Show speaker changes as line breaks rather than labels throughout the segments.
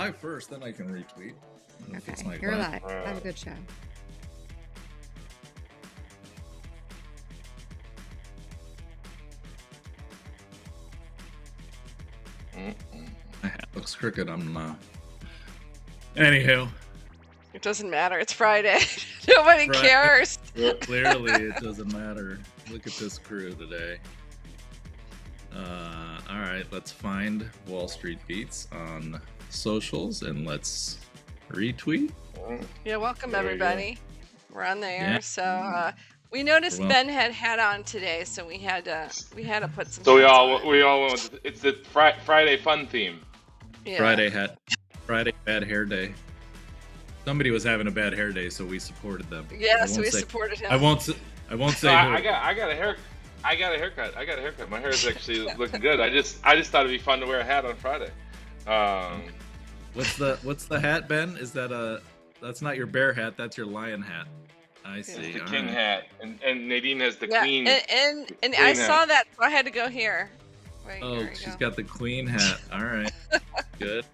live first, then I can retweet.
Okay, you're live. Have a good show.
My hat looks crooked. Anywho.
It doesn't matter. It's Friday. Nobody cares.
Clearly, it doesn't matter. Look at this crew today. All right, let's find Wall Street Beats on socials and let's retweet.
Yeah, welcome everybody. We're on the air. Yeah. So we noticed Ben had on today, so we had to put some.
So we all went with, it's the Friday fun theme.
Yeah. Friday bad hair day. Somebody was having a bad hair day, so we supported them.
Yeah, so we supported him.
I won't say.
I got a haircut. I got a haircut. My hair is actually looking good. I just thought it'd be fun to wear a hat on Friday.
What's the hat, Ben? Is that that's not your bear hat, that's your lion hat. I see.
It's the king hat. And Nadine has the queen.
And I saw that, so I had to go here.
Right, she's got the queen hat. All right. Good.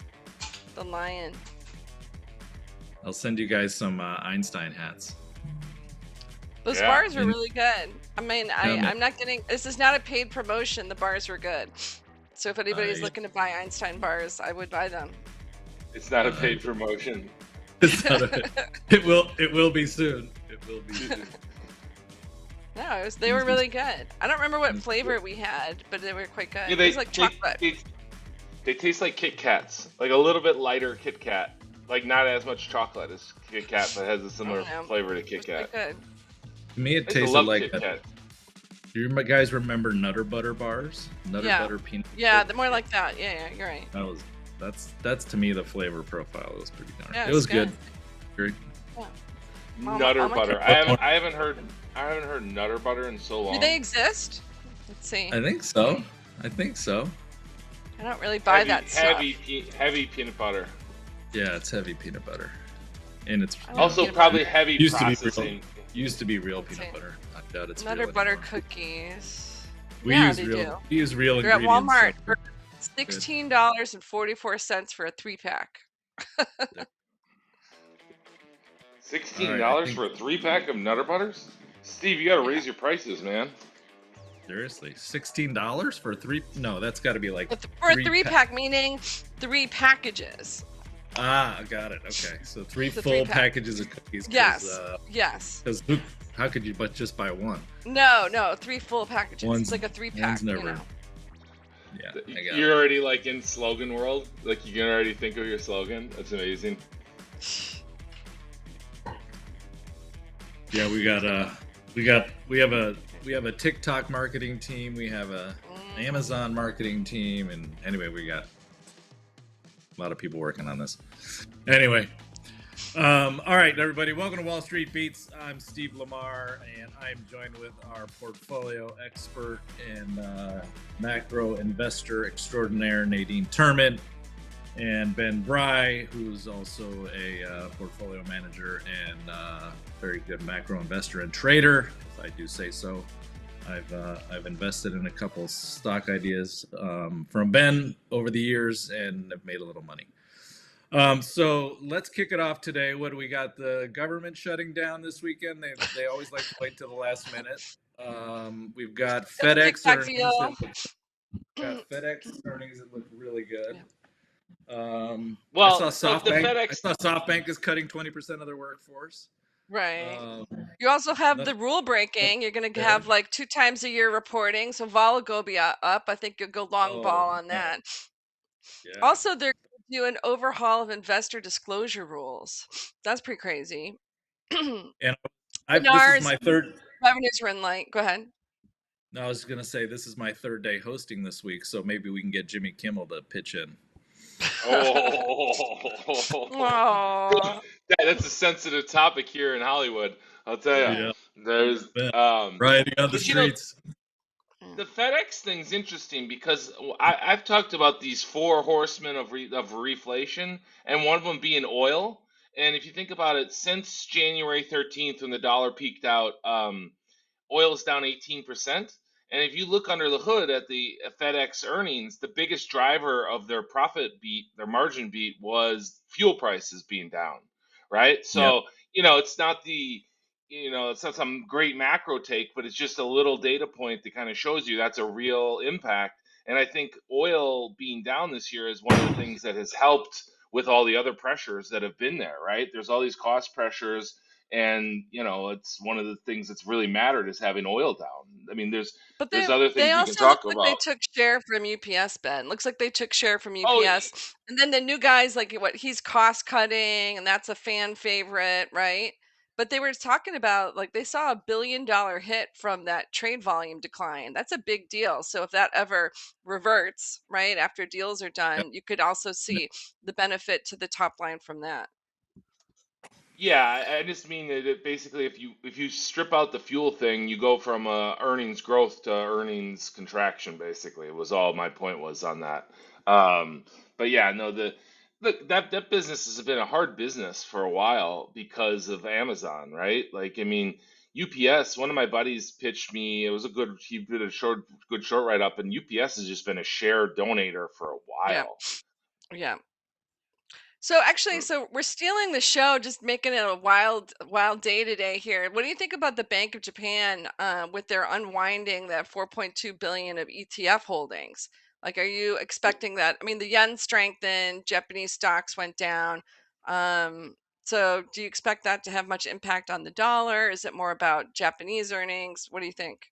The lion.
I'll send you guys some Einstein hats.
Those bars were really good. I mean, I'm not getting. This is not a paid promotion. The bars were good. So if anybody's looking to buy Einstein bars, I would buy them.
It's not a paid promotion.
It will be soon. It will be soon.
No, they were really good. I don't remember what flavor we had, but they were quite good.
Yeah,
it was like chocolate.
They taste like Kit Kats, like a little bit lighter Kit Kat, like not as much chocolate as Kit Kat, but has a similar flavor to Kit Kat.
Good.
To me, it tasted like that. Do you guys remember Nutter Butter bars? Butter peanut.
Yeah, they're more like that. Yeah, you're right.
That's to me the flavor profile. It was pretty darn.
Yeah,
it was good. Great.
Yeah.
Nutter Butter. I haven't heard Nutter Butter in so long.
Do they exist? Let's see.
I think so.
I don't really buy that stuff.
Heavy peanut butter.
Yeah, it's heavy peanut butter, and it's
also probably heavy processing.
Used to be real peanut butter. I doubt it's
Nutter Butter cookies.
We use real
They're
ingredients.
At Walmart for $16.44 for a 3-pack.
$16 for a 3-pack of Nutter Butters? Steve, you gotta raise your prices, man.
Seriously, $16 for 3? No, that's got to be like
for a 3-pack, meaning 3 packages.
Ah, got it. Okay, so 3 full packages of cookies.
Yes. Yes.
Because how could you just buy one?
No, 3 full packages. It's like a 3-pack.
Never.
You know?
Yeah,
you're already like in slogan world. Like you can already think of your slogan. That's amazing.
Yeah, we have a TikTok marketing team. We have a Amazon marketing team, and anyway, we got a lot of people working on this. Anyway, all right, everybody, welcome to Wall Street Beats. I'm Steve Lamar, and I'm joined with our portfolio expert and macro investor extraordinaire, Nadine Terman, and Ben Brey, who's also a portfolio manager and very good macro investor and trader, if I do say so. I've invested in a couple stock ideas from Ben over the years and have made a little money. So let's kick it off today. What do we got? The government shutting down this weekend. They always like to wait till the last minute. We've got FedEx earnings. FedEx earnings that look really good.
Well,
I saw SoftBank is cutting 20% of their workforce.
Right. You also have the rule breaking. You're going to have like 2 times a year reporting. So vol will go up. I think you'll go long ball on that. Yeah. Also, they're going to do an overhaul of investor disclosure rules. That's pretty crazy.
And this is my third.
Revenues are in light. Go ahead.
No, I was going to say this is my third day hosting this week, so maybe we can get Jimmy Kimmel to pitch in.
Oh.
That's a sensitive topic here in Hollywood. I'll tell you. Yeah. There's
riding on the streets.
The FedEx thing's interesting because I've talked about these 4 horsemen of reflation, and one of them being oil. And if you think about it, since January 13th when the dollar peaked out, oil is down 18%. And if you look under the hood at the FedEx earnings, the biggest driver of their profit beat, their margin beat, was fuel prices being down, right?
Yep.
So, it's not it's not some great macro take, but it's just a little data point that kind of shows you that's a real impact. And I think oil being down this year is one of the things that has helped with all the other pressures that have been there, right? There's all these cost pressures, and it's one of the things that's really mattered is having oil down. I mean,
But
there's
they
other
they
things we can
also look
talk
like they
about.
took share from UPS, Ben. Looks like they took share from
Oh,
UPS. And then the new guys, like what he's cost cutting, and that's a fan favorite, right? But they were talking about like they saw $1 billion hit from that trade volume decline. That's a big deal. So if that ever reverts, right, after deals are
Yep.
done, you could also see the benefit to the top line from that.
yeah, I just mean that basically, if you strip out the fuel thing, you go from earnings growth to earnings contraction. Basically, was all my point was on that. Um, but yeah, no, look, that business has been a hard business for a while because of Amazon, right? Like, I mean, UPS. One of my buddies pitched me. It was he did a good short write up, and UPS has just been a share donator for a
Yeah.
while.
Yeah. So actually, so we're stealing the show, just making it a wild day today here. What do you think about the Bank of Japan with their unwinding that 4.2 billion of ETF holdings? Like, are you expecting that? I mean, the yen strengthened, Japanese stocks went down. So do you expect that to have much impact on the dollar? Is it more about Japanese earnings? What do you think?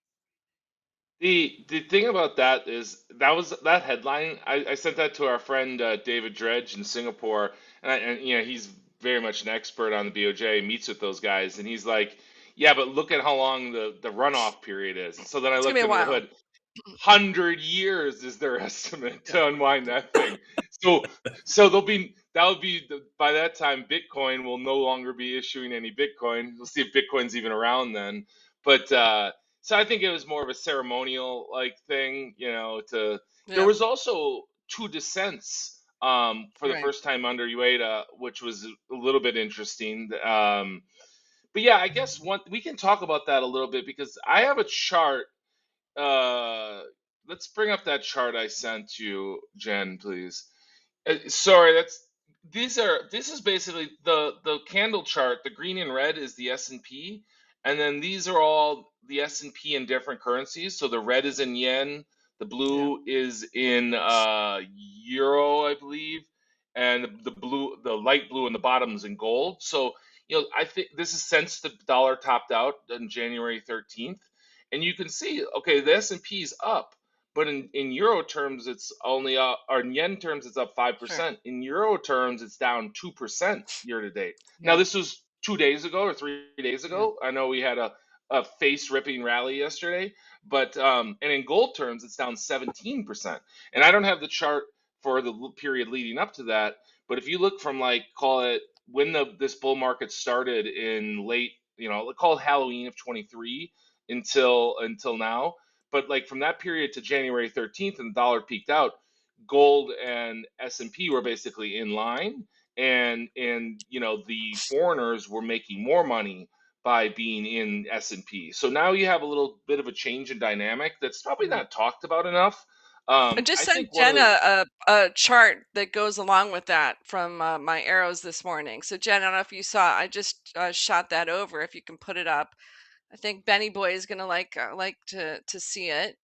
The thing about that is that headline. I sent that to our friend David Dredge in Singapore, and he's very much an expert on the BOJ. Meets with those guys, and he's like, "Yeah, but look at how long the runoff period is." And so then I
It's gonna be
looked
a
under the
while.
hood. 100 years is their estimate to unwind that thing. So by that time Bitcoin will no longer be issuing any Bitcoin. We'll see if Bitcoin's even around then. But so I think it was more of a ceremonial like thing, there
Yeah,
was also two dissents for the
right.
first time under Ueda, which was a little bit interesting. But yeah, I guess we can talk about that a little bit because I have a chart. uh, let's bring up that chart I sent you, Jen, please. Sorry, this is basically the candle chart. The green and red is the S&P, and then these are all the S&P in different currencies. So the red is in yen, the
Yeah.
blue is in euro, I believe, and the light blue in the bottom is in gold. So I think this is since the dollar topped out on January 13th, and you can see, okay, the S&P is up. But in euro terms, it's only up, or in yen terms, it's up
Sure.
5%. In euro terms, it's down 2% year to date. Now,
Yeah.
this was 2 days ago or 3 days
Yeah.
ago. I know we had a face ripping rally yesterday, but and in gold terms, it's down 17%. And I don't have the chart for the period leading up to that, but if you look from like call it when this bull market started in late, call it Halloween of 23 until now, but like from that period to January 13th and the dollar peaked out, gold and S&P were basically in line, and the foreigners were making more money by being in S&P. So now you have a little bit of a change in dynamic that's probably
Yeah.
not talked about enough.
I just
I think
sent
one of the
Jenna a chart that goes along with that from my arrows this morning. So Jen, I don't know if you saw, I just shot that over. If you can put it up, I think Benny Boy is gonna like to see it.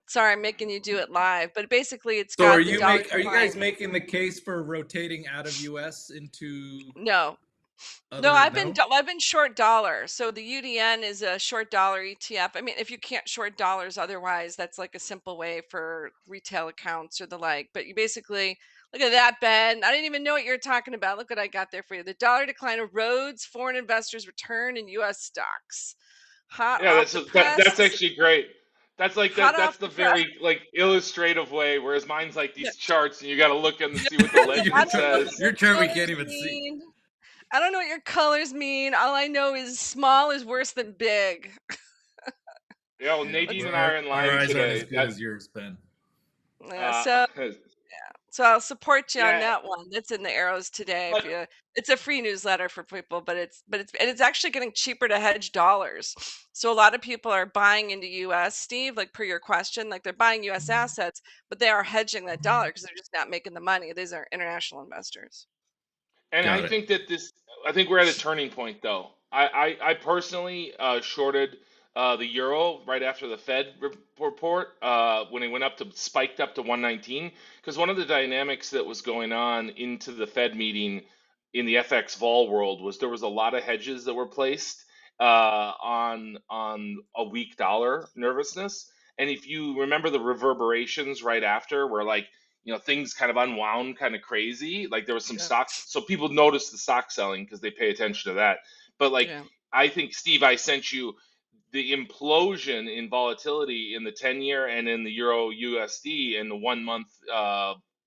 Sorry, I'm making you do it live, but basically it's
So
got the dollar
are you guys
decline.
making the case for rotating out of US into
No, no,
other no?
I've been short dollar. So the UDN is a short dollar ETF. I mean, if you can't short dollars otherwise, that's like a simple way for retail accounts or the like. But you basically look at that, Ben. I didn't even know what you were talking about. Look what I got there for you. The dollar decline erodes foreign investors' return in US stocks. Hot
Yeah,
off the
that's
press.
actually great. That's like
Hot
that's
off
the
the press.
very like illustrative way, whereas mine's like
Yeah,
these charts and you got to look at them and
yeah.
see what the
I
legend
don't know what
says.
Your
your
chart we can't
colors
even see.
mean. I don't know what your colors mean. All I know is small is worse than big.
Yeah, well,
Let's
Nadine and I
Our
are in
our
line
eyes aren't as
today.
good as yours, Ben.
Yeah,
Uh,
so So I'll support you on
Yeah,
that one. That's in the Arrows today.
but
It's a free newsletter for people, but it's actually getting cheaper to hedge dollars. So a lot of people are buying into US, Steve, like per your question, like they're buying US assets, but they are hedging that dollar because they're just not making the money. These are international investors.
And I
Got it.
think that I think we're at a turning point, though. I personally shorted the euro right after the Fed report when it went up to spiked up to 119, because one of the dynamics that was going on into the Fed meeting in the FX vol world was there was a lot of hedges that were placed on a weak dollar nervousness. And if you remember the reverberations right after, where like things kind of unwound kind of crazy, like there was some
Yeah.
stocks, so people noticed the stock selling because they pay attention to that. But like,
Yeah.
I think, Steve, I sent you the implosion in volatility in the 10-year and in the euro USD and the 1 month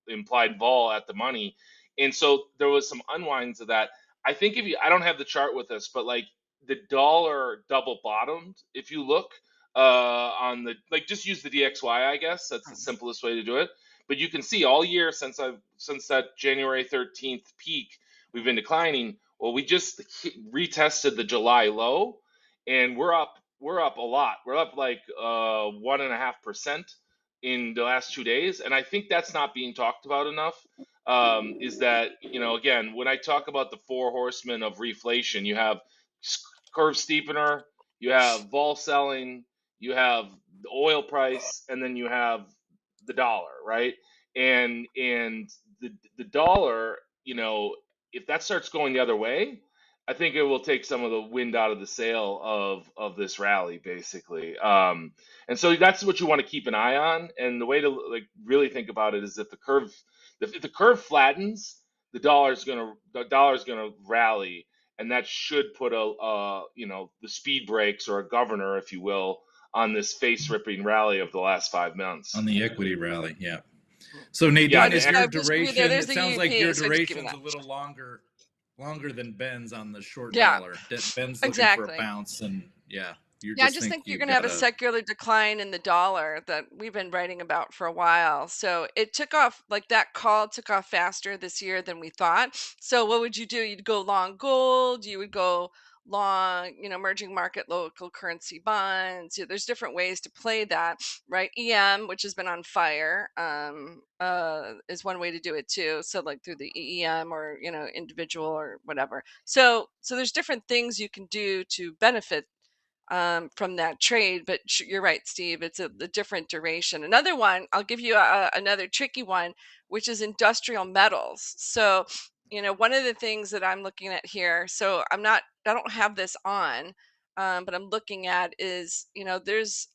implied vol at the money. And so there was some unwinds of that. I think if you, I don't have the chart with us, but like the dollar double bottomed, if you look on the, like, just use the DXY, I guess that's the simplest way to do it. But you can see all year since that January 13th peak, we've been declining. Well, we just retested the July low, and we're up a lot. We're up like 1.5% in the last 2 days, and I think that's not being talked about enough. Is that, again, when I talk about the four horsemen of reflation, you have curve steepener, you have vol selling, you have the oil price, and then you have the dollar, right? And the dollar, if that starts going the other way, I think it will take some of the wind out of the sail of this rally, basically. And so that's what you want to keep an eye on. And the way to like really think about it is if the curve flattens, the dollar's gonna rally, and that should put the speed brakes or a governor, if you will, on this face ripping rally of the last 5 months.
On the equity rally, yeah. So
Yeah,
Nadine,
the
is your
Just give you there.
duration?
There's
It
the
sounds like your
UP. So just give me
duration's
that.
a little longer than Ben's on the short
Yeah,
dollar. Ben's looking for a
exactly.
bounce, and yeah, you
Yeah, I
just
just
think
think you're
you've
going to have
got
a
a.
secular decline in the dollar that we've been writing about for a while. So it took off, like that call took off faster this year than we thought. So what would you do? You'd go long gold, you would go long, emerging market local currency bonds. There's different ways to play that, right? EM, which has been on fire, is one way to do it too. So like through the EEM or, individual or whatever. So there's different things you can do to benefit from that trade. But you're right, Steve. It's a different duration. Another one, I'll give you another tricky one, which is industrial metals. So, one of the things that I'm looking at here, so I don't have this on, but I'm looking at is, there's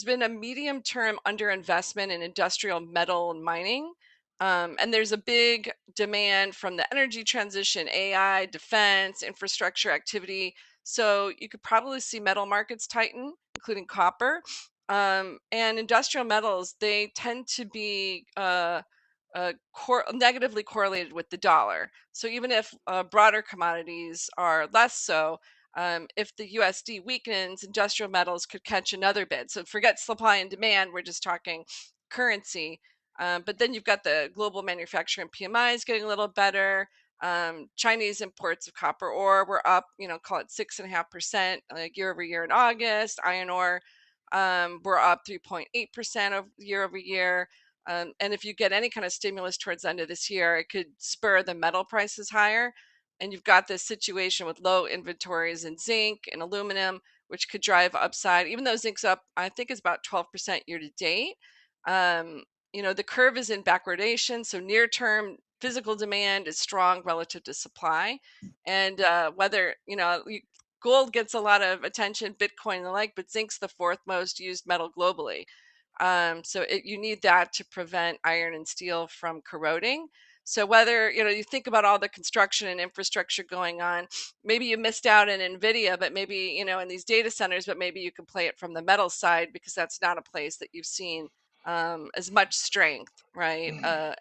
been a medium term underinvestment in industrial metal and mining. And there's a big demand from the energy transition, AI, defense, infrastructure activity. So you could probably see metal markets tighten, including copper. And industrial metals, they tend to be negatively correlated with the dollar. So even if broader commodities are less so, if the USD weakens, industrial metals could catch another bid. So forget supply and demand. We're just talking currency. But then you've got the global manufacturing PMIs getting a little better. Chinese imports of copper ore were up, call it 6.5% year over year in August. Iron ore were up 3.8% year over year. And if you get any kind of stimulus towards the end of this year, it could spur the metal prices higher. And you've got this situation with low inventories in zinc and aluminum, which could drive upside. Even though zinc's up, I think it's about 12% year to date. The curve is in backwardation, so near term physical demand is strong relative to supply. And whether gold gets a lot of attention, Bitcoin and the like, but zinc's the fourth most used metal globally. So you need that to prevent iron and steel from corroding. So whether you think about all the construction and infrastructure going on, maybe you missed out in Nvidia, but maybe in these data centers, but maybe you can play it from the metal side because that's not a place that you've seen as much strength, right,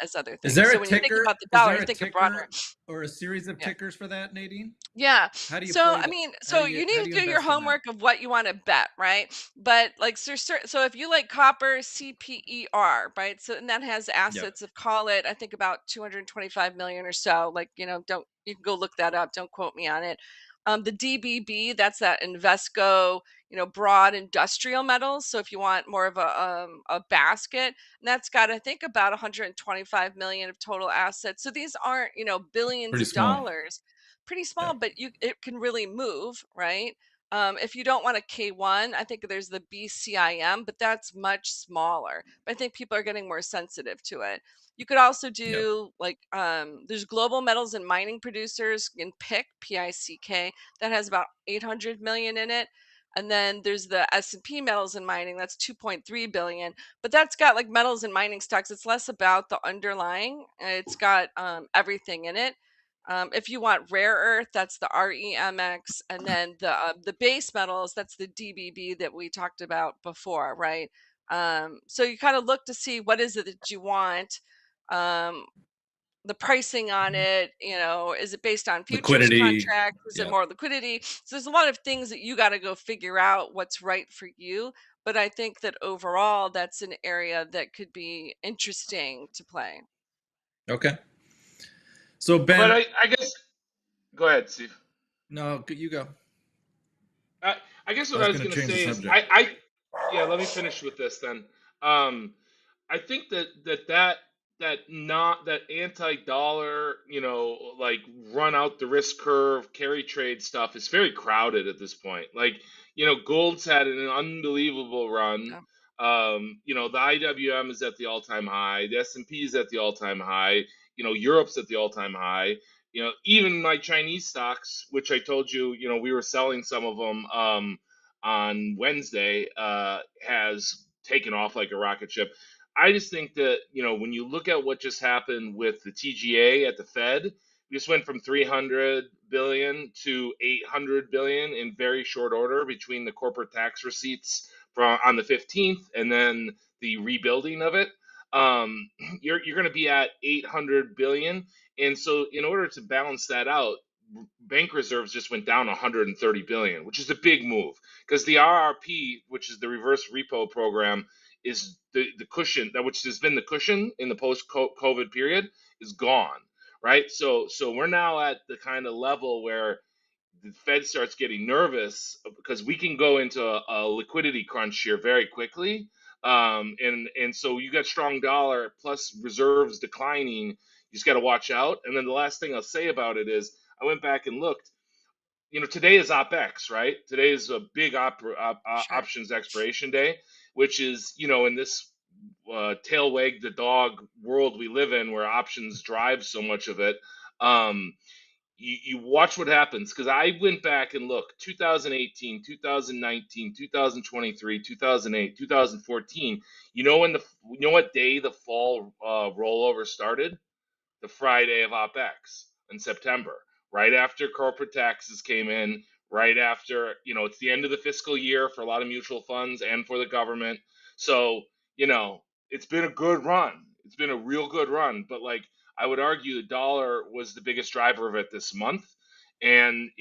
as other
Is
things.
there
So
a
when you think
ticker?
about the
Is
dollar,
there
you
a
think of broader.
ticker or a series of
Yeah.
tickers for that, Nadine?
Yeah.
How do you
So
play
I
that?
mean,
How
so
do
you
you
need to do your
invest in that?
homework of what you want to bet, right? But like so if you like copper CPER, right? So and that has
Yep.
assets of, call it, I think about 225 million or so. Like, don't, you can go look that up. Don't quote me on it. The DBB, that's that Invesco, broad industrial metals. So if you want more of a basket, and that's got, I think, about 125 million of total assets. So these aren't, billions
Pretty
of
small.
dollars, pretty small,
Yep.
but it can really move, right? If you don't want a K1, I think there's the BCIM, but that's much smaller. But I think people are getting more sensitive to it. You could also
Yep.
do like there's global metals and mining producers in PICK, that has about 800 million in it. And then there's the S&P metals and mining, that's 2.3 billion, but that's got like metals and mining stocks. It's less about the underlying. It's got everything in it. If you want rare earth, that's the REMX, and then the base metals, that's the DBB that we talked about before, right? So you kind of look to see what is it that you want, um, the pricing on it. Is it based on futures
Liquidity.
contracts? Is it
Yep.
more liquidity? So there's a lot of things that you got to go figure out what's right for you. But I think that overall, that's an area that could be interesting to play.
Okay. So
But
Ben,
I guess go ahead, Steve.
no, you go.
I guess
I
what I
was
was
going to
gonna
change the
say is
subject.
yeah. Let me finish with this then. Um, I think that anti-dollar, like run out the risk curve, carry trade stuff is very crowded at this point. Like, gold's had an unbelievable run.
Yeah.
The IWM is at the all-time high. The S&P is at the all-time high. Europe's at the all-time high. Even my Chinese stocks, which I told you, we were selling some of them on Wednesday, has taken off like a rocket ship. I just think that, when you look at what just happened with the TGA at the Fed, we just went from 300 billion to 800 billion in very short order between the corporate tax receipts from on the 15th and then the rebuilding of it. You're going to be at 800 billion, and so in order to balance that out, bank reserves just went down 130 billion, which is a big move because the RRP, which is the reverse repo program, is the cushion that which has been the cushion in the post COVID period is gone, right? So we're now at the kind of level where the Fed starts getting nervous because we can go into a liquidity crunch here very quickly. And so you got strong dollar plus reserves declining. You just got to watch out. And then the last thing I'll say about it is I went back and looked. Today is OpEx, right? Today is a big
Sure.
options expiration day, which is, in this tail wag the dog world we live in where options drive so much of it. Um, you watch what happens because I went back and looked 2018, 2019, 2023, 2008, 2014. You know what day the fall rollover started? The Friday of OpEx in September, right after corporate taxes came in, right after, it's the end of the fiscal year for a lot of mutual funds and for the government. So, it's been a good run. It's been a real good run. But like, I would argue the dollar was the biggest driver of it this month. And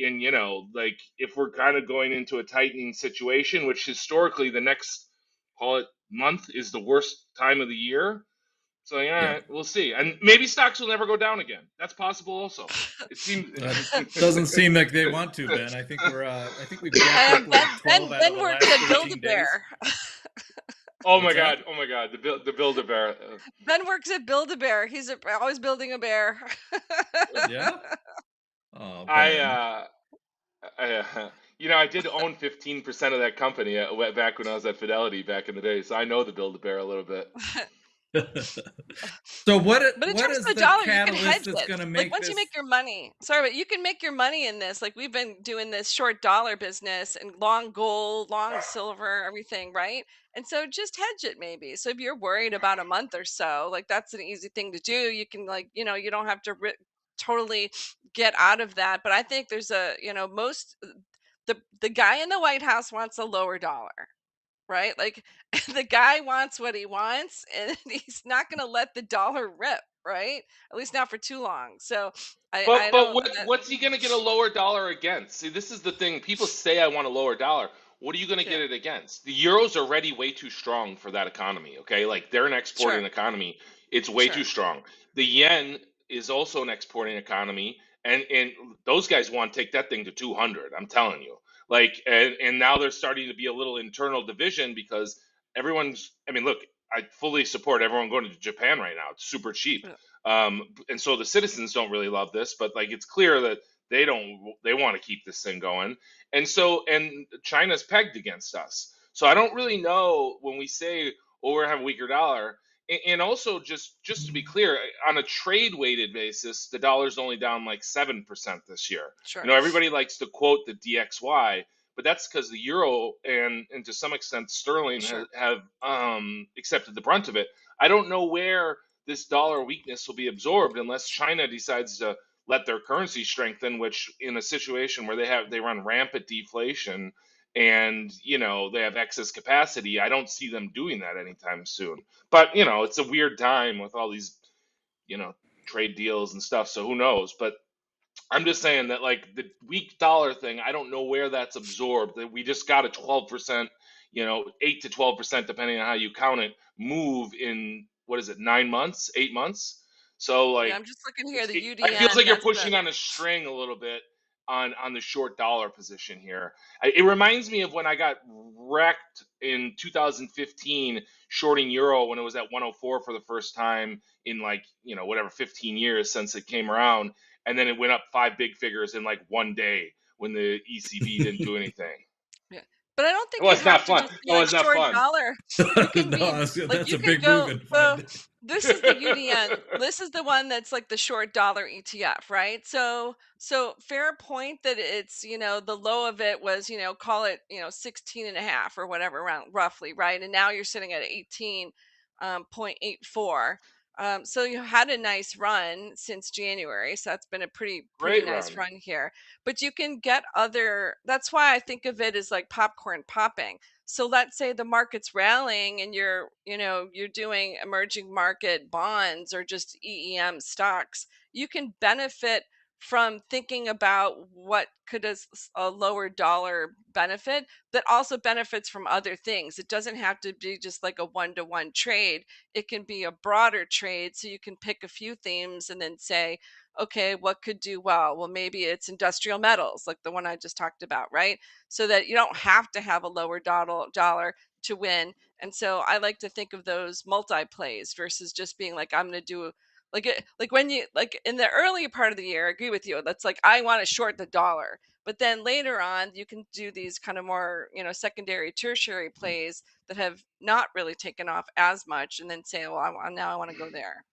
like if we're kind of going into a tightening situation, which historically the next, call it, month is the worst time of the year, so
Yeah.
yeah, we'll see, and maybe stocks will never go down again. That's possible, also. It seems.
Doesn't seem like they want to, Ben. I think we've jacked up
Ben,
like 12 out of
Ben
the
works
last
at
13 days.
Build-A-Bear.
Oh my
What's
god!
that?
Oh my god! The Build-A-Bear.
Ben works at Build-A-Bear. He's always building a bear.
Yeah. Oh,
I
Ben.
I did own 15% of that company back when I was at Fidelity back in the day, so I know the Build-A-Bear a little bit.
So
But in
what
terms of
is
the
the
dollar, you can
catalyst
hedge
that's
it.
going to
Like
make
once you
this?
make your money, sorry, but you can make your money in this. Like we've been doing this short dollar business and long gold, long silver, everything, right? And so just hedge it maybe. So if you're worried about a month or so, like that's an easy thing to do. You can like, you don't have to totally get out of that. But I think there's most the guy in the White House wants a lower dollar. right? Like the guy wants what he wants, and he's not going to let the dollar rip, right? At least not for too long. So I
But
don't.
what's he gonna get a lower dollar against? See, this is the thing. People say I want a lower dollar. What are you gonna
Yeah,
get it against? The euro's already way too strong for that economy. Okay, like they're an exporting
sure,
economy. It's way too
sure.
strong. The yen is also an exporting economy, and those guys want to take that thing to 200. I'm telling you. Like, and now there's starting to be a little internal division because everyone's. I mean, look, I fully support everyone going to Japan right now. It's super cheap,
Yeah,
and so the citizens don't really love this, but like it's clear that they want to keep this thing going, and China's pegged against us. So I don't really know when we say, oh, we're gonna have a weaker dollar. And also, just to be clear, on a trade weighted basis, the dollar's only down like 7% this year.
sure.
You know, everybody likes to quote the DXY, but that's because the euro and to some extent sterling
Sure.
have accepted the brunt of it. I don't know where this dollar weakness will be absorbed unless China decides to let their currency strengthen, which in a situation where they run rampant deflation and they have excess capacity, I don't see them doing that anytime soon. But it's a weird time with all these you know trade deals and stuff, so who knows. But I'm just saying that like the weak dollar thing, I don't know where that's absorbed. That we just got a 12%, 8 to 12%, depending on how you count it, move in what is it, 9 months, 8 months? So
Yeah,
like,
I'm just looking here. The
it feels
UDN.
like you're
That's the.
pushing on a string a little bit on the short dollar position here. It reminds me of when I got wrecked in 2015 shorting euro when it was at 104 for the first time in like whatever 15 years since it came around, and then it went up five big figures in like one day when the ECB didn't do anything.
Yeah. But I don't
It
think you
was not
have to
fun.
just be
It
like
was not
short
fun.
dollar. You can
No,
be like
that's
you
a
can
big move
go.
in
So
5 days.
this is the UDN. This is the one that's like the short dollar ETF, right? So fair point that it's, the low of it was, call it, 16 and a half or whatever around roughly, right? And now you're sitting at 18.84. So you had a nice run since January. So that's been a pretty
Great
nice
run.
run here. But you can get other, that's why I think of it as like popcorn popping. So let's say the market's rallying and you're doing emerging market bonds or just EEM stocks. You can benefit from thinking about what could a lower dollar benefit that also benefits from other things. It doesn't have to be just like a one-to-one trade. It can be a broader trade, so you can pick a few themes and then say, okay, what could do well? Well, maybe it's industrial metals, like the one I just talked about, right? So that you don't have to have a lower dollar to win. And so I like to think of those multi plays versus just being like, I'm going to do like when you like in the earlier part of the year, I agree with you. That's like, I want to short the dollar. But then later on, you can do these kind of more, secondary, tertiary plays that have not really taken off as much, and then say, well, now I want to go there.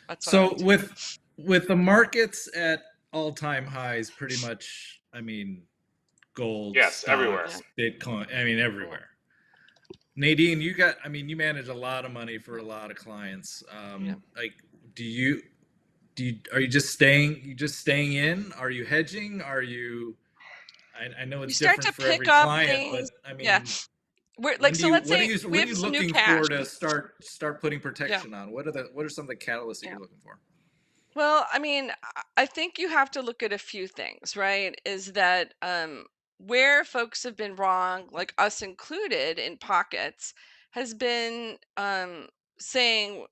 That's what I
So
like to do.
with the markets at all-time highs, pretty much, I mean, gold,
Yes, everywhere.
Yeah.
stocks, Bitcoin, I mean,
Yeah.
everywhere. Nadine, you manage a lot of money for a lot of clients.
Yeah.
Like, are you just staying in? Are you hedging? I know
You
it's
start
different
to
for every
pick up
client,
things.
but I
Yeah.
mean,
We're like, so let's
what are
say
you
we
what are
have
you
some new
looking
cash.
for to start putting
Yeah.
protection on? What are some of the catalysts that
Yeah.
you're looking for?
Well, I mean, I think you have to look at a few things, right? Is that where folks have been wrong, like us included in pockets, has been saying,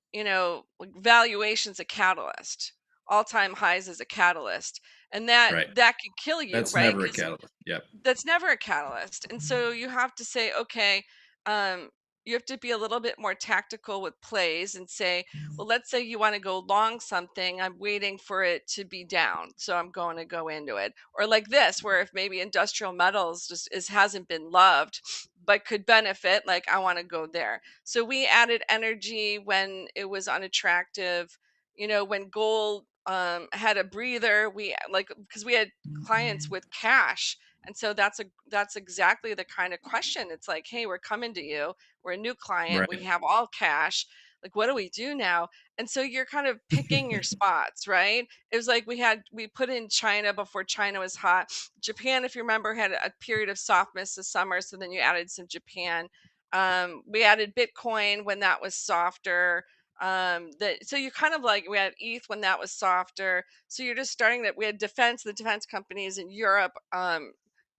like valuation's a catalyst, all-time highs is a catalyst, and that
Right.
that can kill you,
That's
right?
never a
Because
catalyst. Yep.
that's never a catalyst. And so you have to say, okay, um, you have to be a little bit more tactical with plays and say, well, let's say you want to go long something. I'm waiting for it to be down. So I'm going to go into it. Or like this, where if maybe industrial metals hasn't been loved, but could benefit, like I want to go there. So we added energy when it was unattractive. When gold had a breather, we like, because we had clients with cash, and so that's exactly the kind of question. It's like, hey, we're coming to you, we're a new client, we
Right.
have all cash, Like, what do we do now? And so you're kind of picking your spots, right? It was like we put in China before China was hot. Japan, if you remember, had a period of softness this summer, so then you added some Japan. We added Bitcoin when that was softer. So you kind of like, we had ETH when that was softer. So you're just starting that. We had the defense companies in Europe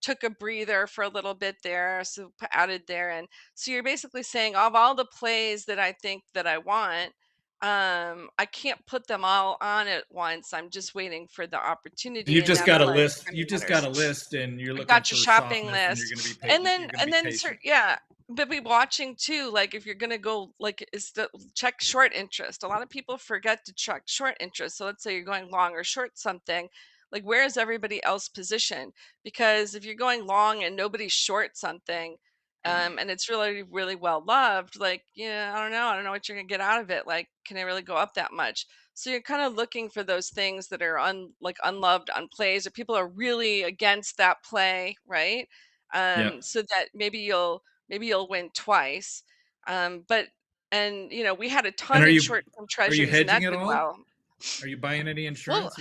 took a breather for a little bit there, so added there. And so you're basically saying, of all the plays that I think that I want, I can't put them all on at once. I'm just waiting for the opportunity,
You've
and
just
that's
got a
why it
list.
kind
You
of
just got
matters.
a list, and you're
I
looking
got your
for
shopping
softness, and you're
list,
going to be
and
you're
then
going to be patient.
yeah, but be watching too. Like, if you're gonna go, like, check short interest. A lot of people forget to check short interest. So let's say you're going long or short something. Like, where is everybody else positioned? Because if you're going long and nobody's short something, and it's really, really well loved, like, yeah, I don't know what you're gonna get out of it. Like, can it really go up that much? So you're kind of looking for those things that are unloved on plays, or people are really against that play, right?
Yeah.
So that maybe you'll win twice. But and we had a
And
ton in short-term
are you
treasuries, and
hedging
that
at
did
all?
well.
Are you buying any
Well,
insurance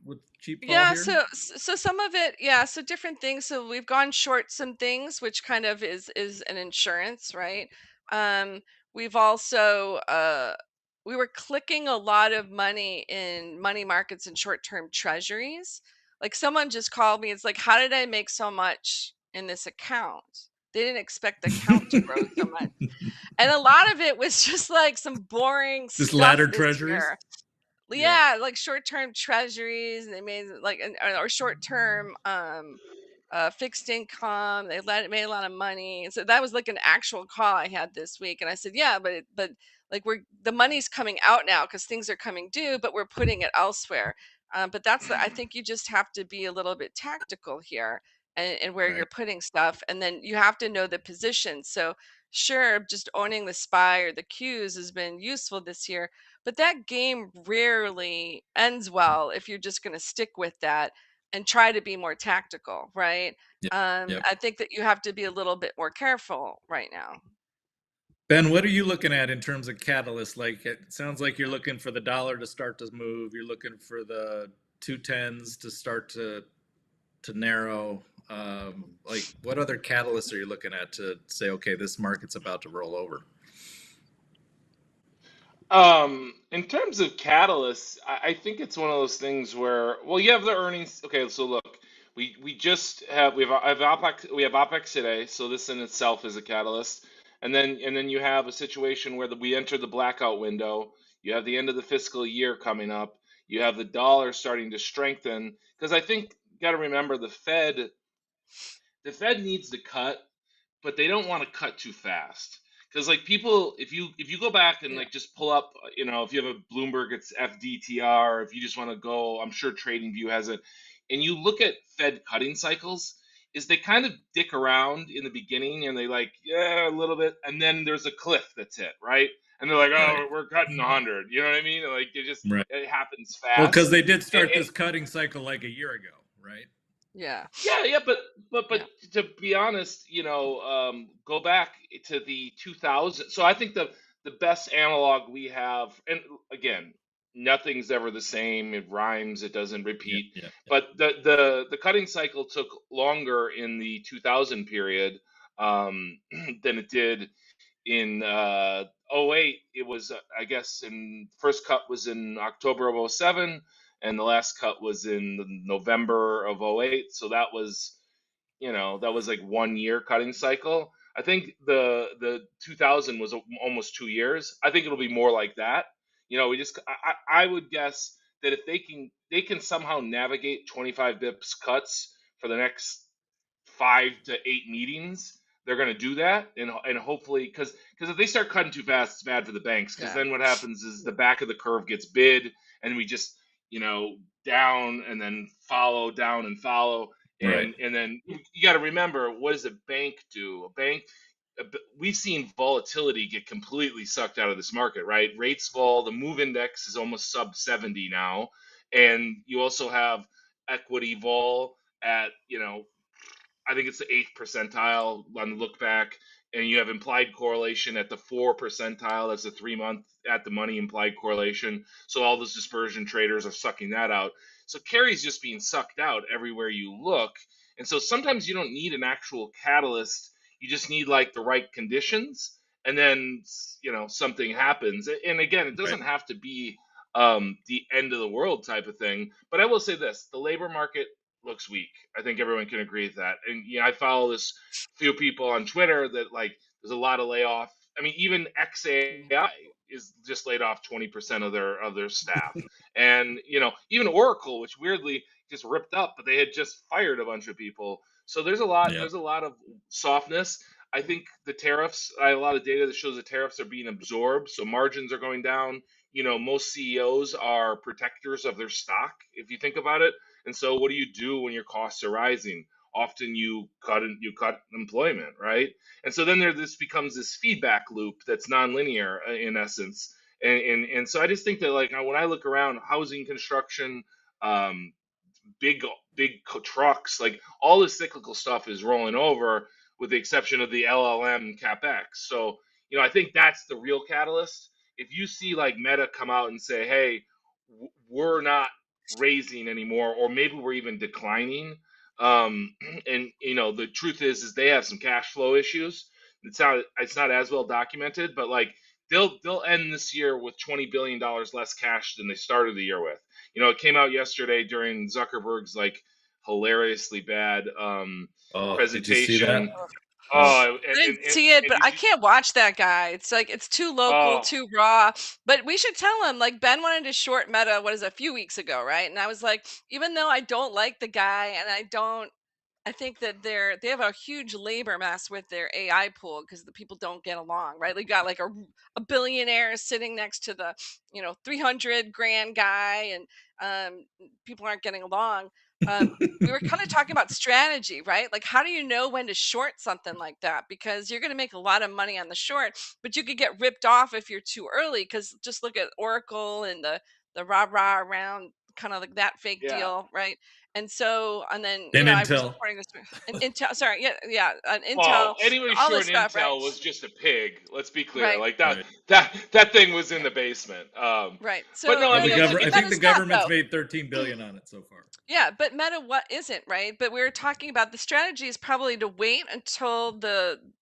with cheap vol
yeah,
here?
so some of it, yeah, so different things. So we've gone short some things, which kind of is an insurance, right? Um, we've also we were clicking a lot of money in money markets and short-term treasuries. Like, someone just called me, it's like, how did I make so much in this account? They didn't expect the account to grow so much. And a lot of it was just like some boring
Just
stuff
laddered
this
treasuries?
year.
Yeah.
Yeah, like short-term treasuries, and they made like or short-term fixed income. Made a lot of money. So that was like an actual call I had this week, and I said, yeah, but like, the money's coming out now because things are coming due, but we're putting it elsewhere. But I think you just have to be a little bit tactical here, and where you're
Right.
putting stuff, and then you have to know the position. So sure, just owning the SPY or the Qs has been useful this year, but that game rarely ends well if you're just going to stick with that and try to be more tactical, right?
Yep. Yep.
I think that you have to be a little bit more careful right now.
Ben, what are you looking at in terms of catalysts? Like, it sounds like you're looking for the dollar to start to move. You're looking for the 210s to start to narrow. Like, what other catalysts are you looking at to say, okay, this market's about to roll over?
In terms of catalysts, I think it's one of those things where, well, you have the earnings. Okay, so look, we just have we have OPEX today, so this in itself is a catalyst, and then you have a situation where we enter the blackout window. You have the end of the fiscal year coming up. You have the dollar starting to strengthen because I think you got to remember the Fed needs to cut, but they don't want to cut too fast because like people, if you go back and
Yeah.
like just pull up, if you have a Bloomberg, it's FDTR. If you just want to go, I'm sure TradingView has it, and you look at Fed cutting cycles, is they kind of dick around in the beginning and they like, yeah, a little bit, and then there's a cliff that's hit, right? And they're like,
Right.
oh, we're cutting 100. You know what I mean? Like
Right.
it happens
Well, because
fast.
they did
And,
start this cutting cycle like a year ago, right?
Yeah.
yeah, but
Yeah.
to be honest, go back to the 2000. So I think the best analog we have, and again, nothing's ever the same. It rhymes, it doesn't
Yeah.
repeat.
Yeah. Yeah.
But the cutting cycle took longer in the 2000 period than it did in '08. It was I guess in first cut was in October of '07, and the last cut was in November of '08. So that was like 1 year cutting cycle. I think the 2000 was almost 2 years. I think it'll be more like that. We just I would guess that if they can somehow navigate 25 bips cuts for the next 5 to 8 meetings, they're going to do that, and hopefully, because if they start cutting too fast, it's bad for the banks. Because
Yeah.
then what happens is the back of the curve gets bid, and we just down and then follow down and follow,
Right.
and then you got to remember, what does a bank do? We've seen volatility get completely sucked out of this market, right? Rates fall, the move index is almost sub 70 now, and you also have equity vol at I think it's the eighth percentile on the look back, and you have implied correlation at the 4 percentile. That's the 3-month at the money implied correlation. So all those dispersion traders are sucking that out. So carry's just being sucked out everywhere you look. And so sometimes you don't need an actual catalyst. You just need like the right conditions, and then something happens. And again, it doesn't have to be the end of the world type of thing. But I will say this: the labor market looks weak. I think everyone can agree with that. And I follow this few people on Twitter that like there's a lot of layoff. I mean, even XAI is just laid off 20% of their staff, and even Oracle, which weirdly just ripped up, but they had just fired a bunch of people. So there's a lot.
Yeah.
There's a lot of softness. I think the tariffs. I have a lot of data that shows the tariffs are being absorbed, so margins are going down. Most CEOs are protectors of their stock, if you think about it. And so, what do you do when your costs are rising? Often you cut employment, right? And so then this becomes this feedback loop that's nonlinear in essence. And so I just think that like when I look around, housing construction, um, big trucks, like all this cyclical stuff is rolling over, with the exception of the LLM capex. So I think that's the real catalyst. If you see like Meta come out and say, "Hey, we're not raising anymore," or maybe we're even declining, and the truth is they have some cash flow issues. It's not as well documented, but like they'll end this year with $20 billion less cash than they started the year with. It came out yesterday during Zuckerberg's like hilariously bad presentation.
Did you see that?
Oh,
I didn't see it, but I can't watch that guy. It's like it's too local, too raw. But we should tell him. Like Ben wanted to short Meta. What is it, a few weeks ago, right? And I was like, even though I don't like the guy, and I think that they have a huge labor mess with their AI pool because the people don't get along, right? They got like a billionaire sitting next to the 300 grand guy, and people aren't getting along. We were kind of talking about strategy, right? Like, how do you know when to short something like that? Because you're going to make a lot of money on the short, but you could get ripped off if you're too early. Because just look at Oracle and the rah rah around, kind of like that fake deal, right? And so, and then I was
Intel.
reporting this, and Intel. Sorry, yeah, Intel,
well, anybody
all
short
this stuff, right?
Intel was just a pig. Let's be clear.
Right,
Like that,
Right.
that thing was in the basement.
right.
But
So
no, I mean,
I think the
Meta's not,
government's
though.
made $13 billion on it so far.
Yeah, but Meta what isn't, right? But we were talking about the strategy is probably to wait until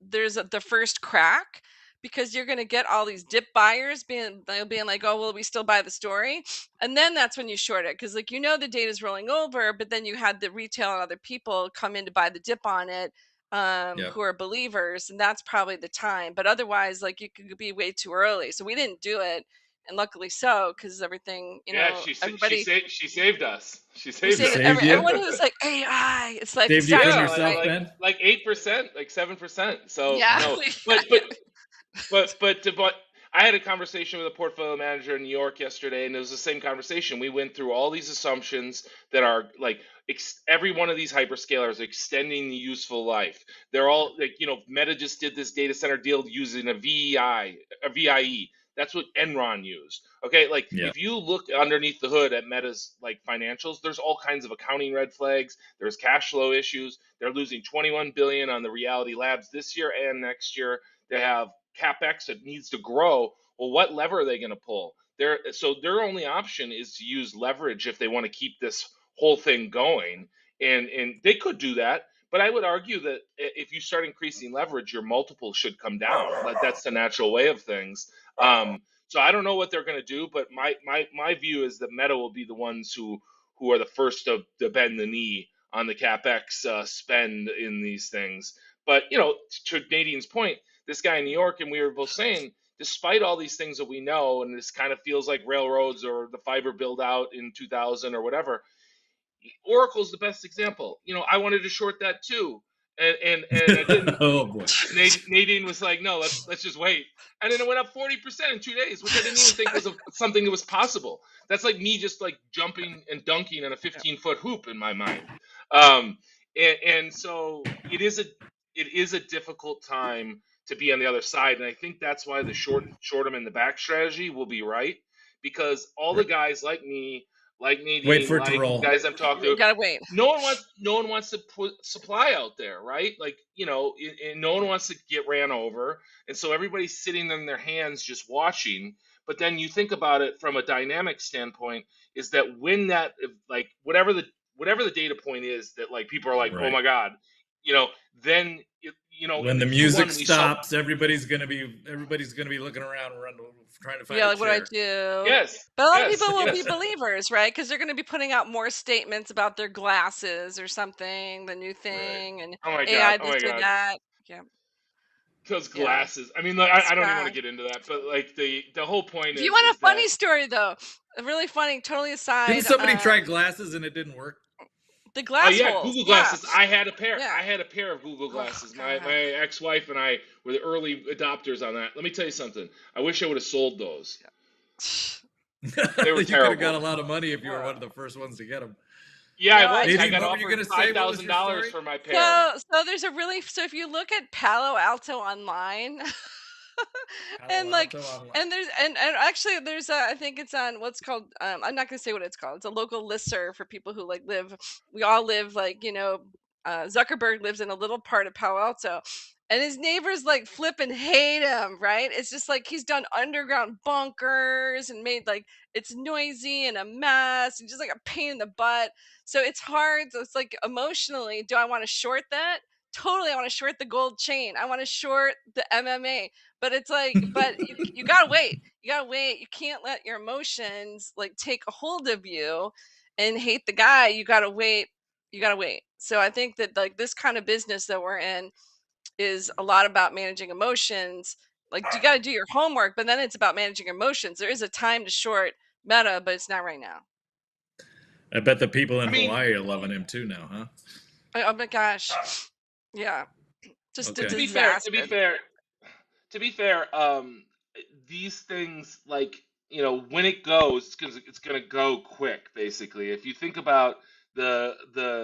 there's the first crack, because you're going to get all these dip buyers being like, "Oh, well, we still buy the story." And then that's when you short it, because like the data's rolling over, but then you had the retail and other people come in to buy the dip on it, who are believers, and that's probably the time. But otherwise, like, you could be way too early. So we didn't do it, and luckily so, because everything,
yeah,
everybody.
she saved us. She
We
saved
say
us.
that
Saved you?
everyone who's like AI, it's like
Saved you from
statues,
yourself,
right?
Ben?
like 8%, like 7%. So
Yeah.
no, but I had a conversation with a portfolio manager in New York yesterday, and it was the same conversation. We went through all these assumptions that are like every one of these hyperscalers extending the useful life. They're all like, Meta just did this data center deal using a VIE. That's what Enron used. Okay, like
Yeah.
if you look underneath the hood at Meta's like financials, there's all kinds of accounting red flags. There's cash flow issues. They're losing 21 billion on the Reality Labs this year and next year. They have capex that needs to grow. Well, what lever are they going to pull? So their only option is to use leverage if they want to keep this whole thing going, and they could do that. But I would argue that if you start increasing leverage, your multiple should come down. That's the natural way of things. So I don't know what they're going to do, but my view is that Meta will be the ones who are the first to bend the knee on the capex spend in these things. But to Nadine's point, this guy in New York, and we were both saying, despite all these things that we know, and this kind of feels like railroads or the fiber build out in 2000 or whatever, Oracle's the best example. I wanted to short that too, and I didn't.
Oh boy.
Nadine was like, "No, let's just wait," and then it went up 40% in 2 days, which I didn't even think was something that was possible. That's like me just like jumping and dunking in a 15-foot hoop in my mind. And so it is a difficult time to be on the other side, and I think that's why the short them in the back strategy will be right, because all the guys like me, like
Wait
Nadine,
for it to
like
roll.
guys I'm talking
You
to.
gotta wait.
No one wants to put supply out there, right? Like, and no one wants to get ran over, and so everybody's sitting on their hands just watching. But then you think about it from a dynamic standpoint, is that when that, like, whatever the data point is that, like, people are like, oh
Right.
my god, then
When
in
the
the
music
Q1 we saw.
stops, everybody's gonna be looking around, trying to find
Yeah,
a
like what do I
chair.
do?
Yes,
But a lot of
yes,
people will be
yes.
believers, right? Because they're going to be putting out more statements about their glasses or something, the new
Right.
thing, and
Oh my god,
AI
oh
this
my
or
god.
that. Yeah,
Those
yeah.
glasses. I mean, like, I don't even want
Scott.
to get into that, but like the whole point
If you
is
want a
that.
funny story, though, a really funny, totally
Didn't
aside,
somebody try glasses and it didn't work?
the
Oh
glass
yeah,
holes.
Google
Yeah,
Glasses. I had a pair.
yeah.
I had a pair of Google
Oh
Glasses. My
God.
ex-wife and I were the early adopters on that. Let me tell you something. I wish I would have sold those. They were
You could have got
terrible.
a lot of money if you were one of the first ones to get them.
Yeah, I
No, I
was. I
Nadine,
got
what were you
offered
gonna say? What was your
$5,000
story?
for my pair.
so there's a really so if you look at Palo Alto online,
Palo
and like
Alto online.
and there's and actually there's I think it's on what's called I'm not gonna say what it's called. It's a local listserv for people who like live. We all live like Zuckerberg lives in a little part of Palo Alto. And his neighbors like flip and hate him, right? It's just like he's done underground bunkers and made like it's noisy and a mess and just like a pain in the butt. So it's hard. So it's like emotionally, do I want to short that? Totally, I want to short the gold chain. I want to short the MMA. But it's like, but you gotta wait. You gotta wait. You can't let your emotions like take a hold of you and hate the guy. You gotta wait. You gotta wait. So I think that like this kind of business that we're in is a lot about managing emotions. Like you got to do your homework, but then it's about managing emotions. There is a time to short Meta, but it's not right now.
I bet the people in
I mean,
Hawaii are loving him too now, huh?
Oh my gosh, yeah, just a
Okay.
to be fair, to be
disaster.
fair, to be fair, these things, like, when it goes, it's gonna go quick. Basically, if you think about the,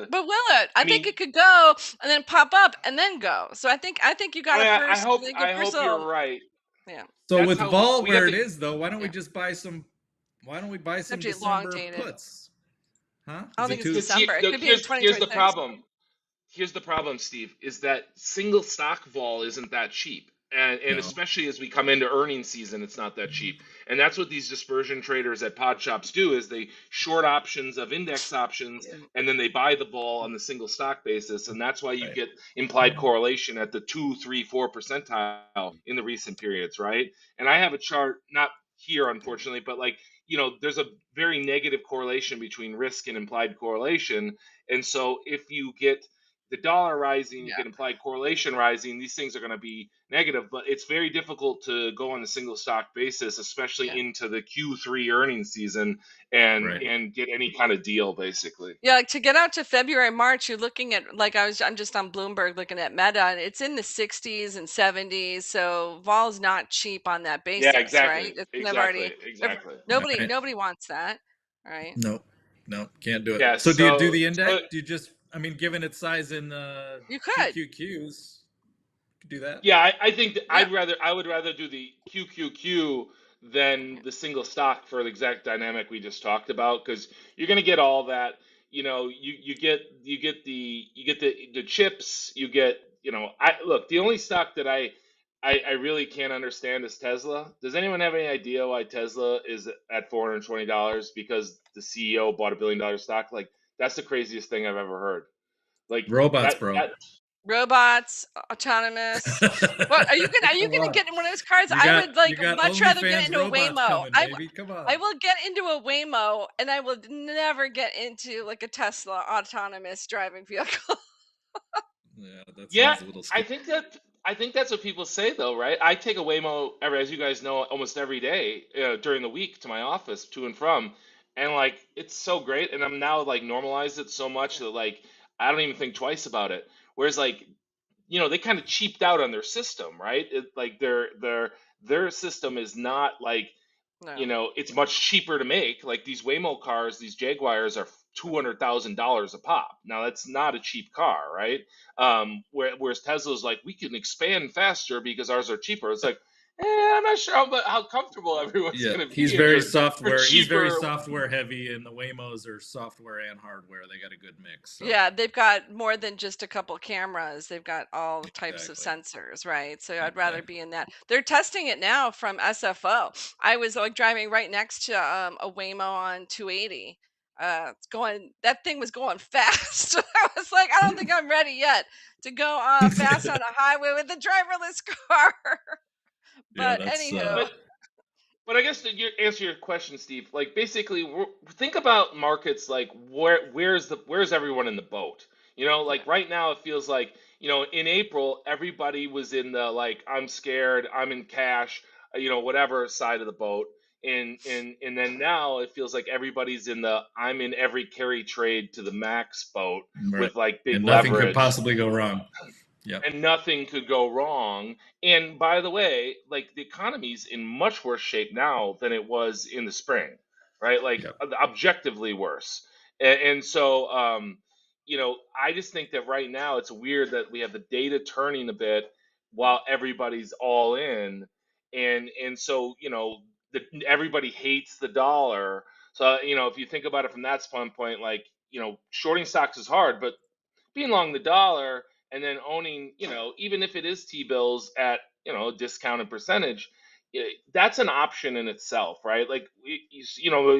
But will it? I
I
think
mean,
it could go and then pop up and then go. So I think you got to
I
first. I
hope
think you
I
first.
hope you're right.
Yeah,
So
That's
with
how
vol
we have
where
to.
it is though, why don't we
yeah.
just buy some? Why don't we buy
It's
some
actually long
December
dated.
puts? Huh?
I don't
Is
think
it
it's
too?
December. It could be in
Here's the
2026.
problem. Here's the problem, Steve, is that single stock vol isn't that cheap. And
No.
especially as we come into earnings season, it's not that cheap. And that's what these dispersion traders at pod shops do, is they short options of index options, and then they buy the vol on the single stock basis. And that's why you
Right.
get implied correlation at the 2, 3, 4 percentile in the recent periods, right? And I have a chart, not here unfortunately, but like, there's a very negative correlation between risk and implied correlation. And so if you get the dollar rising, you
Yeah.
get implied correlation rising, these things are going to be negative, but it's very difficult to go on a single stock basis, especially into the Q3 earnings season, and
Right.
and get any kind of deal, basically.
Yeah, like to get out to February, March, you're looking at like I'm just on Bloomberg looking at Meta, and it's in the 60s and 70s. So vol's not cheap on that
Yeah,
basis, right?
exactly,
It's kind of
exactly,
already
exactly.
All
nobody
right.
nobody wants that, right?
No. No, can't do it.
Yeah,
So do you do
so
the index?
so
Do you just? I mean, given its size in
You could,
QQQs, you could do that.
yeah, I think that
yeah,
I would rather do the QQQ than the single stock for the exact dynamic we just talked about, because you're going to get all that. You get the chips. You get, I look, the only stock that I really can't understand is Tesla. Does anyone have any idea why Tesla is at $420? Because the CEO bought $1 billion stock. Like, that's the craziest thing I've ever heard. Like,
Robots,
that
bro.
that
robots, autonomous. What are you gonna
Come on.
get in one of those cars?
You
I
got
would like
you got
much rather get
OnlyFans
into a
robots
Waymo.
coming, baby. Come
I
on.
will get into a Waymo, and I will never get into like a Tesla autonomous driving vehicle.
Yeah, that
Yeah,
sounds a little
I
scary.
think that I think that's what people say though, right? I take a Waymo, as you guys know, almost every day during the week to my office, to and from, and like it's so great. And I'm now like normalized it so much that like I don't even think twice about it. Whereas like they kind of cheaped out on their system, right? Like their system is not like
No,
it's much cheaper to make. Like these Waymo cars, these Jaguars are $200,000 a pop. Now that's not a cheap car, right? Whereas Tesla's like, we can expand faster because ours are cheaper. It's like, I'm not sure how comfortable everyone's
Yeah,
going to be.
he's very
for
software. He's very
cheaper.
software heavy, and the Waymos are software and hardware. They got a good mix. So.
Yeah, they've got more than just a couple cameras. They've got all types of sensors, right? So I'd rather be in that. They're testing it now from SFO. I was like driving right next to a Waymo on 280. That thing was going fast. I was like, I don't think I'm ready yet to go fast on a highway with a driverless car. But anywho.
But I guess to answer your question, Steve, like basically, think about markets like where's everyone in the boat? You know, like right now it feels like, you know, in April everybody was in the like I'm scared, I'm in cash, you know, whatever side of the boat, and then now it feels like everybody's in the I'm in every carry trade to the max boat with like big
and
leverage.
Nothing could possibly go wrong.
Yep. And nothing could go wrong. And by the way, like the economy's in much worse shape now than it was in the spring, right? Like objectively worse. And so, you know, I just think that right now it's weird that we have the data turning a bit while everybody's all in. And so, you know, everybody hates the dollar. So, you know, if you think about it from that standpoint, like, you know, shorting stocks is hard, but being long the dollar and then owning, you know, even if it is T-bills at, you know, a discounted percentage, that's an option in itself, right? Like, you know,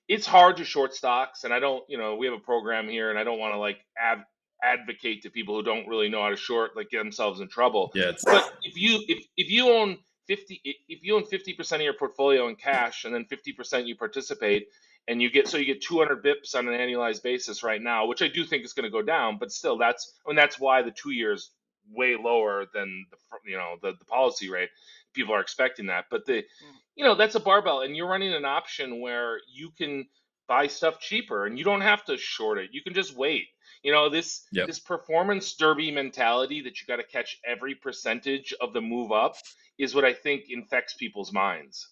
it's hard to short stocks, and I don't, you know, we have a program here, and I don't want to like advocate to people who don't really know how to short, like get themselves in trouble.
Yeah,
but if you own 50% of your portfolio in cash, and then 50% you participate, and you get 200 bips on an annualized basis right now, which I do think is going to go down, but still that's why the 2 years way lower than the policy rate. People are expecting that, but that's a barbell, and you're running an option where you can buy stuff cheaper and you don't have to short it. You can just wait. You know, this performance derby mentality that you got to catch every percentage of the move up is what I think infects people's minds.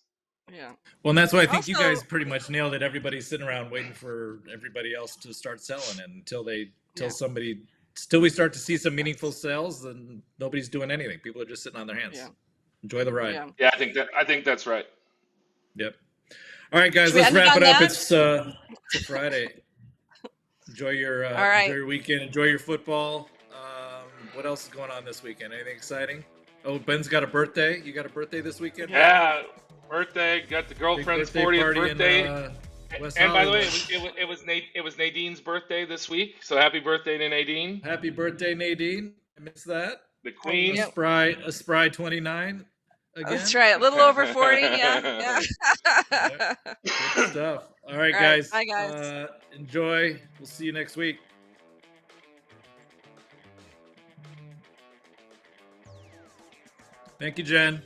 Yeah.
Well, and that's why I think you guys pretty much nailed it. Everybody's sitting around waiting for everybody else to start selling, and until we start to see some meaningful sales, then nobody's doing anything. People are just sitting on their hands.
Yeah.
Enjoy the ride.
Yeah, I think that's right.
Yep. All right, guys, let's wrap it up. It's a Friday. Enjoy your weekend. Enjoy your football. What else is going on this weekend? Anything exciting? Oh, Ben's got a birthday. You got a birthday this weekend?
Yeah, birthday. Got the girlfriend's 40th birthday. And by the way, it was Nadine's birthday this week. So happy birthday to Nadine.
Happy birthday, Nadine. I missed that.
The queen.
A spry 29. Again.
That's right. A little over 40. Yeah.
Good stuff. All right, guys.
Bye, guys.
Enjoy. We'll see you next week. Thank you, Jen.